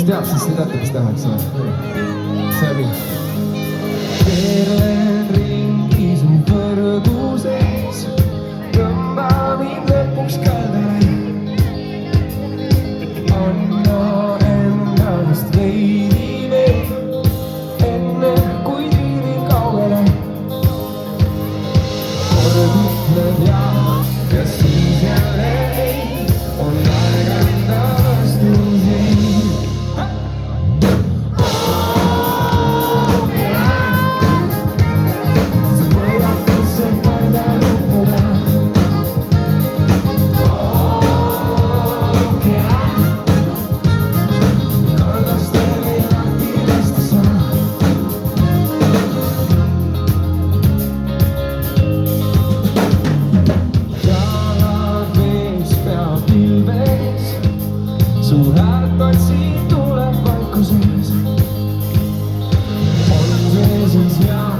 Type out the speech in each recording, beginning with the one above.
tead, siis te teate, mis teha, eks ole. See oli. Keerlen ringi su põrgu sees, tõmba mind lõpuks kaldale. Anna endast veidi veel, enne kui tüüri kaugele. Kord ütled jaa ja siis jälle ei, on aeg anda vastuseid. Su häält otsid tuleb vaikuses. On see siis jaa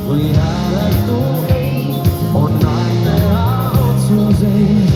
või hääletu ei, on aeg teha otsuseid.